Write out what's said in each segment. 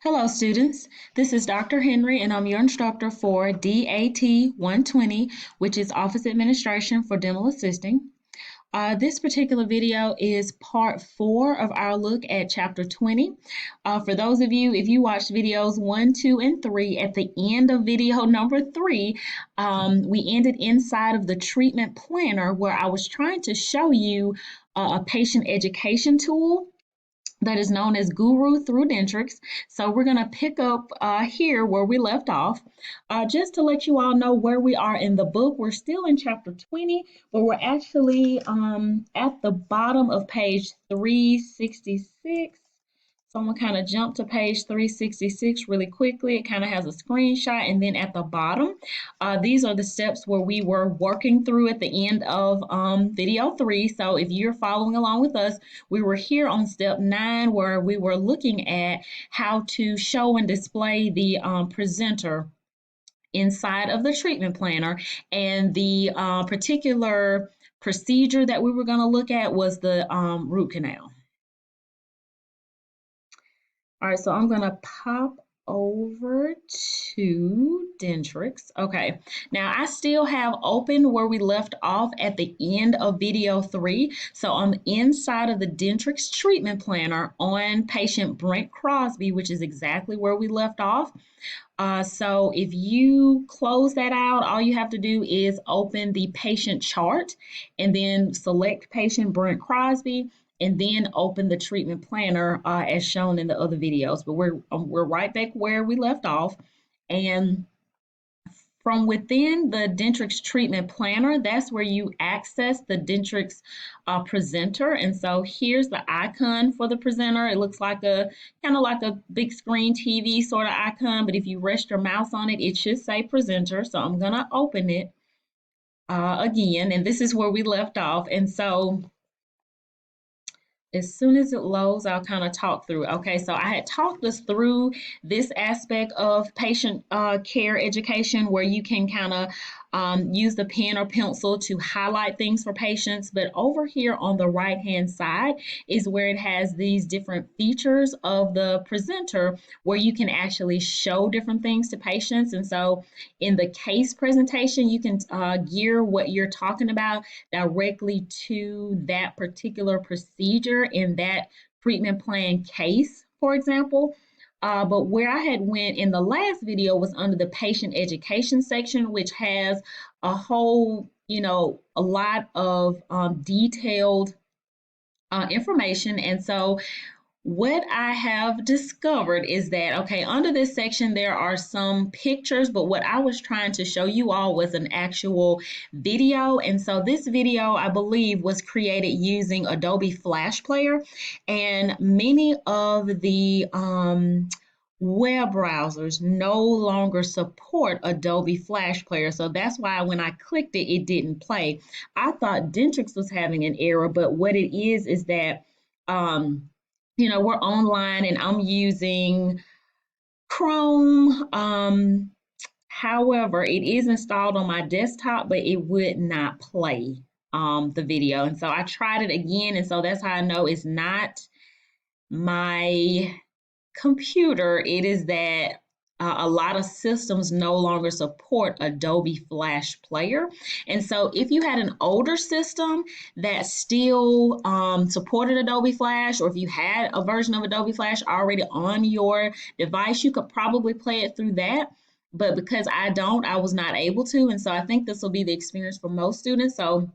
Hello, students. This is Dr. Henry, and I'm your instructor for DAT 120, which is Office Administration for Dental Assisting. This particular video is part 4 of our look at Chapter 20. For those of you, if you watched videos 1, 2, and 3, at the end of video number 3, we ended inside of the treatment planner where I was trying to show you a patient education tool that is known as Guru through Dentrix. So we're going to pick up here where we left off. Just to let you all know where we are in the book, we're still in chapter 20, but we're actually at the bottom of page 366. So I'm gonna kind of jump to page 366 really quickly. It kind of has a screenshot, and then at the bottom, these are the steps where we were working through at the end of video 3. So if you're following along with us, we were here on step 9 where we were looking at how to show and display the presenter inside of the treatment planner, and the particular procedure that we were going to look at was the root canal. All right, so I'm gonna pop over to Dentrix. Okay, now I still have open where we left off at the end of video 3. So I'm inside of the Dentrix treatment planner on patient Brent Crosby, which is exactly where we left off. So if you close that out, all you have to do is open the patient chart and then select patient Brent Crosby and then open the treatment planner as shown in the other videos. But we're right back where we left off. And from within the Dentrix treatment planner, that's where you access the Dentrix presenter. And so here's the icon for the presenter. It looks like a kind of like a big screen TV sort of icon, but if you rest your mouse on it, it should say presenter. So I'm gonna open it again, and this is where we left off. And so as soon as it loads, I'll kind of talk through. Okay, so I had talked us through this aspect of patient care education where you can kind of use the pen or pencil to highlight things for patients. But over here on the right-hand side is where it has these different features of the presenter where you can actually show different things to patients. And so in the case presentation, you can gear what you're talking about directly to that particular procedure in that treatment plan case, for example. But where I had went in the last video was under the patient education section, which has a whole, a lot of detailed information. And so what I have discovered is that, okay, under this section, there are some pictures, but what I was trying to show you all was an actual video. And so this video, I believe, was created using Adobe Flash Player, and many of the web browsers no longer support Adobe Flash Player. So that's why when I clicked it, it didn't play. I thought Dentrix was having an error, but what it is that we're online and I'm using Chrome. However, it is installed on my desktop, but it would not play the video. And so I tried it again. And so that's how I know it's not my computer. It is that a lot of systems no longer support Adobe Flash Player. And so if you had an older system that still supported Adobe Flash, or if you had a version of Adobe Flash already on your device, you could probably play it through that. But because I don't, I was not able to. And so I think this will be the experience for most students. So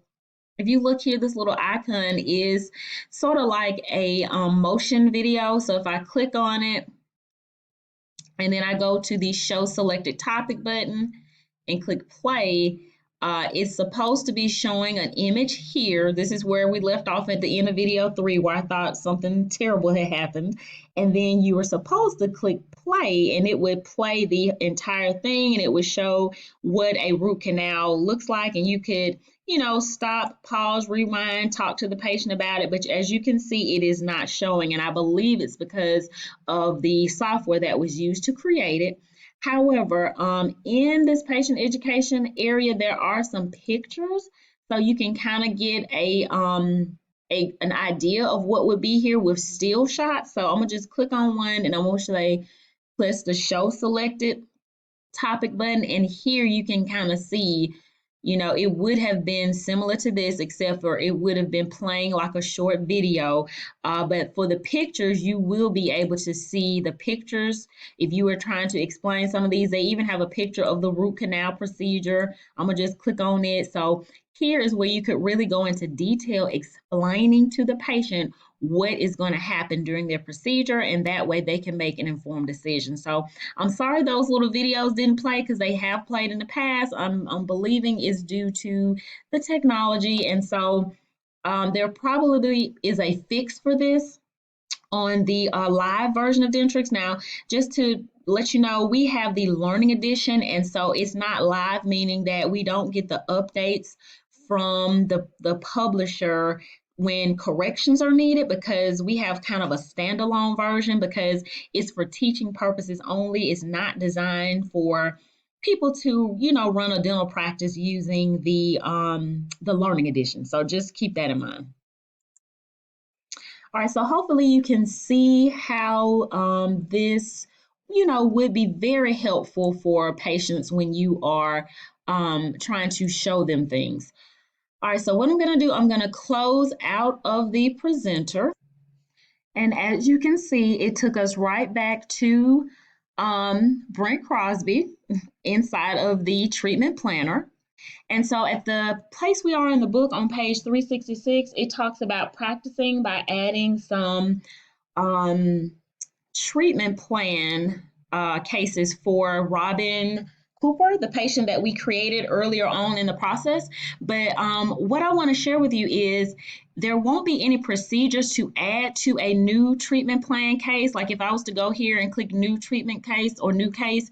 if you look here, this little icon is sort of like a motion video. So if I click on it, and then I go to the show selected topic button and click play, it's supposed to be showing an image here. This is where we left off at the end of video 3, where I thought something terrible had happened. And then you were supposed to click play, and it would play the entire thing, and it would show what a root canal looks like. And you could, stop, pause, rewind, talk to the patient about it. But as you can see, it is not showing. And I believe it's because of the software that was used to create it. However, in this patient education area, there are some pictures, so you can kind of get an idea of what would be here with still shots. So I'm gonna just click on one, and I'm gonna say Press the show selected topic button, and here you can kind of see, it would have been similar to this, except for it would have been playing like a short video. But for the pictures, you will be able to see the pictures if you were trying to explain some of these. They even have a picture of the root canal procedure. I'm gonna just click on it. So here is where you could really go into detail explaining to the patient what is going to happen during their procedure, and that way they can make an informed decision. So I'm sorry those little videos didn't play, because they have played in the past. I'm believing is due to the technology. And so there probably is a fix for this on the live version of Dentrix. Now, just to let you know, we have the learning edition, and so it's not live, meaning that we don't get the updates from the publisher when corrections are needed, because we have kind of a standalone version, because it's for teaching purposes only. It's not designed for people to, run a dental practice using the learning edition. So just keep that in mind. All right, so hopefully you can see how this, would be very helpful for patients when you are trying to show them things. All right, so what I'm going to do, I'm going to close out of the presenter. And as you can see, it took us right back to Brent Crosby inside of the treatment planner. And so at the place we are in the book on page 366, it talks about practicing by adding some um, treatment plan cases for Robin Cooper, the patient that we created earlier on in the process. But what I want to share with you is there won't be any procedures to add to a new treatment plan case. Like if I was to go here and click new treatment case or new case,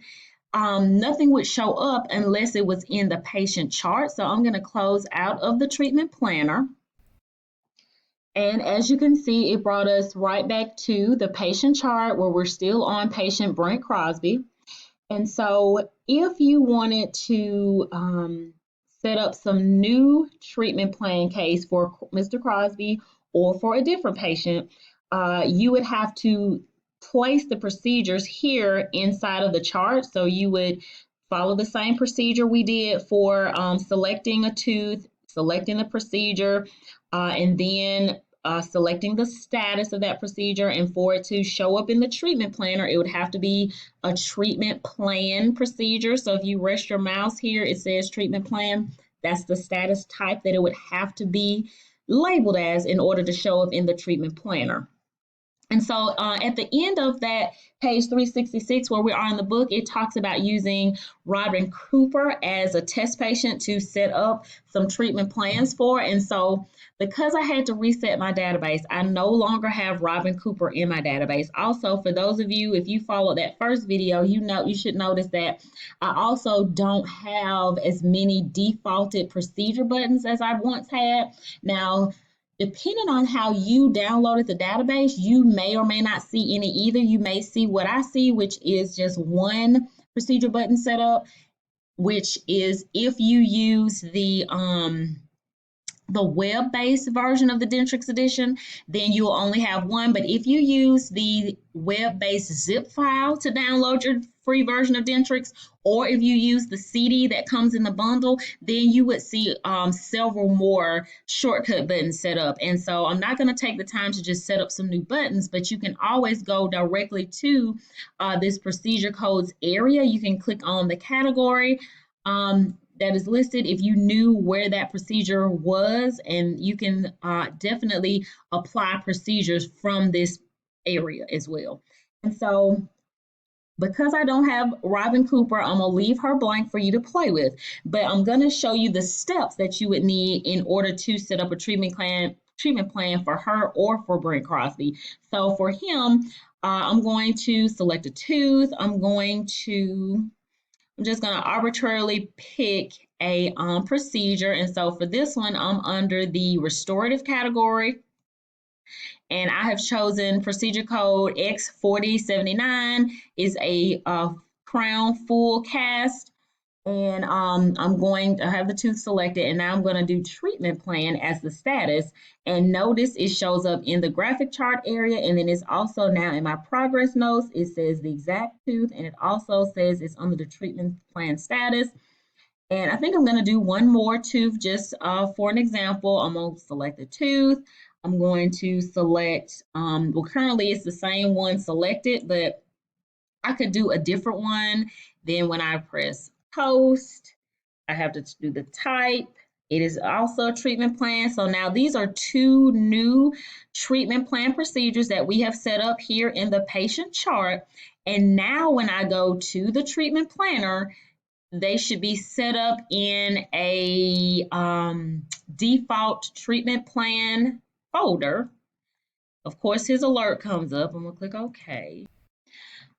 nothing would show up unless it was in the patient chart. So I'm going to close out of the treatment planner. And as you can see, it brought us right back to the patient chart where we're still on patient Brent Crosby. And so if you wanted to set up some new treatment plan case for Mr. Crosby or for a different patient, you would have to place the procedures here inside of the chart. So you would follow the same procedure we did for selecting a tooth, selecting the procedure, and then selecting the status of that procedure. And for it to show up in the treatment planner, it would have to be a treatment plan procedure. So if you rest your mouse here, it says treatment plan. That's the status type that it would have to be labeled as in order to show up in the treatment planner. And so at the end of that page 366, where we are in the book, it talks about using Robin Cooper as a test patient to set up some treatment plans for. And so because I had to reset my database, I no longer have Robin Cooper in my database. Also, for those of you, if you followed that first video, you should notice that I also don't have as many defaulted procedure buttons as I once had. Now, depending on how you downloaded the database, you may or may not see any either. You may see what I see, which is just one procedure button set up, which is if you use the web-based version of the Dentrix edition, then you'll only have one. But if you use the web-based zip file to download your free version of Dentrix, or if you use the CD that comes in the bundle, then you would see several more shortcut buttons set up. And so I'm not going to take the time to just set up some new buttons, but you can always go directly to this procedure codes area. You can click on the category that is listed if you knew where that procedure was, and you can definitely apply procedures from this area as well. And so because I don't have Robin Cooper, I'm gonna leave her blank for you to play with, but I'm gonna show you the steps that you would need in order to set up a treatment plan for her or for Brent Crosby. So for him, I'm going to select a tooth. I'm just going to arbitrarily pick a procedure. And so for this one, I'm under the restorative category. And I have chosen procedure code X4079 is a crown full cast. And I'm going to have the tooth selected, and now I'm going to do treatment plan as the status. And notice it shows up in the graphic chart area, and then it's also now in my progress notes. It says the exact tooth, and it also says it's under the treatment plan status. And I think I'm going to do one more tooth just for an example. I'm going to select the tooth. I'm going to select, well, currently it's the same one selected, but I could do a different one. Then when I press post, I have to do the type. It is also a treatment plan. So now these are two new treatment plan procedures that we have set up here in the patient chart. And now when I go to the treatment planner, they should be set up in a default treatment plan folder. Of course, his alert comes up. I'm going to click OK.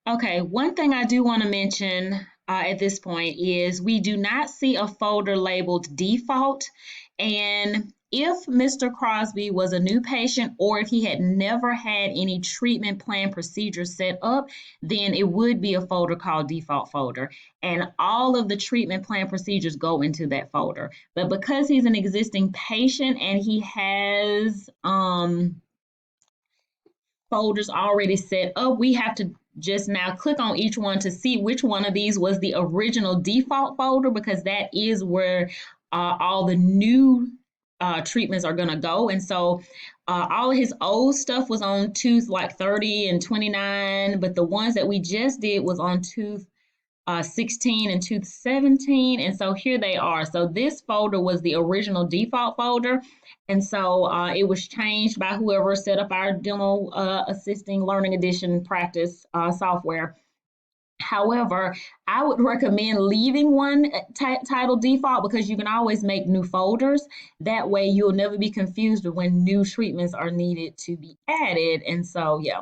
Okay, one thing I do want to mention at this point is we do not see a folder labeled default. And if Mr. Crosby was a new patient or if he had never had any treatment plan procedures set up, then it would be a folder called default folder. And all of the treatment plan procedures go into that folder. But because he's an existing patient and he has folders already set up, we have to just now click on each one to see which one of these was the original default folder, because that is where all the new treatments are going to go. And so all of his old stuff was on tooth like 30 and 29, but the ones that we just did was on tooth 16 and tooth 17. And so here they are. So this folder was the original default folder. And so it was changed by whoever set up our dental assisting learning edition practice software. However, I would recommend leaving one title default, because you can always make new folders. That way you'll never be confused when new treatments are needed to be added. And so, yeah.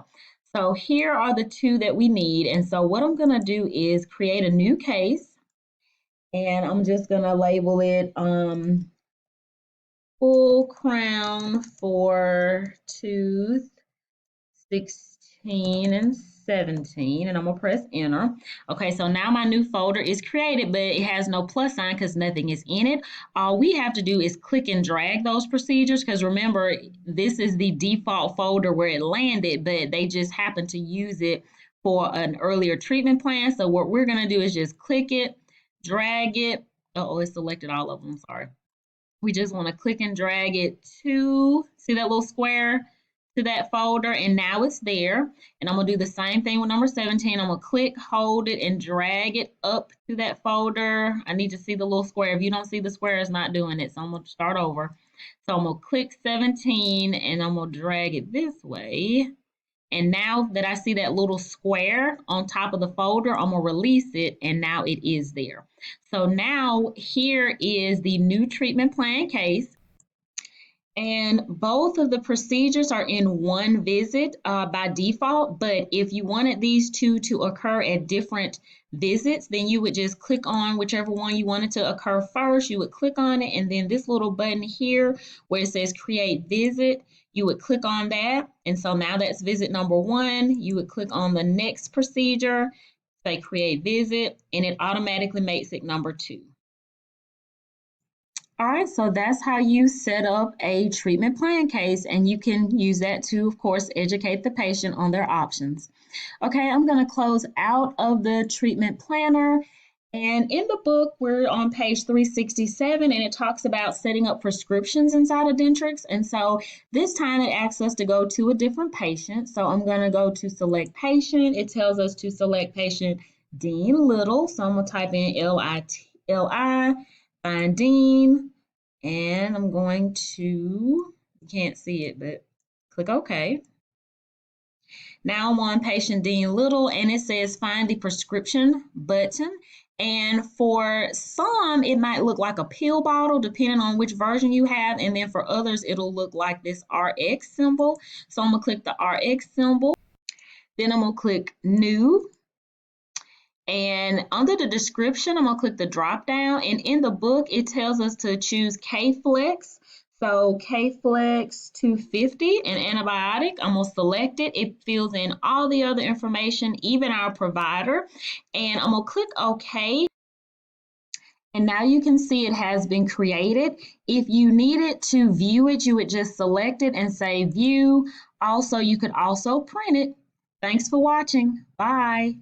So here are the two that we need. And so what I'm going to do is create a new case. And I'm just going to label it full crown for tooth 16 and 17, and I'm gonna press enter. Okay, so now my new folder is created, but it has no plus sign because nothing is in it. All we have to do is click and drag those procedures, because remember, this is the default folder where it landed, but they just happened to use it for an earlier treatment plan. So what we're gonna do is just click it, drag it. Oh, it selected all of them, sorry. We just want to click and drag it to, see that little square, to that folder, and now it's there. And I'm going to do the same thing with number 17. I'm going to click, hold it, and drag it up to that folder. I need to see the little square. If you don't see the square, it's not doing it. So I'm going to start over. So I'm going to click 17, and I'm going to drag it this way. And now that I see that little square on top of the folder, I'm going to release it, and now it is there. So now here is the new treatment plan case. And both of the procedures are in one visit by default, but if you wanted these two to occur at different visits, then you would just click on whichever one you wanted to occur first. You would click on it, and then this little button here where it says create visit, you would click on that. And so now that's visit number one. You would click on the next procedure, say create visit, and it automatically makes it number two. All right, so that's how you set up a treatment plan case, and you can use that to, of course, educate the patient on their options. Okay, I'm going to close out of the treatment planner. And in the book, we're on page 367, and it talks about setting up prescriptions inside of Dentrix. And so this time it asks us to go to a different patient. So I'm going to go to select patient. It tells us to select patient Dean Little. So I'm going to type in L-I, find Dean, and I'm going to, you can't see it, but click OK. Now I'm on patient Dean Little, and it says find the prescription button. And for some, it might look like a pill bottle, depending on which version you have. And then for others, it'll look like this RX symbol. So I'm going to click the RX symbol. Then I'm going to click New. And under the description, I'm going to click the drop down. And in the book, it tells us to choose K-Flex. So K-Flex 250, an antibiotic. I'm going to select it. It fills in all the other information, even our provider. And I'm going to click OK. And now you can see it has been created. If you needed to view it, you would just select it and say view. Also, you could also print it. Thanks for watching. Bye.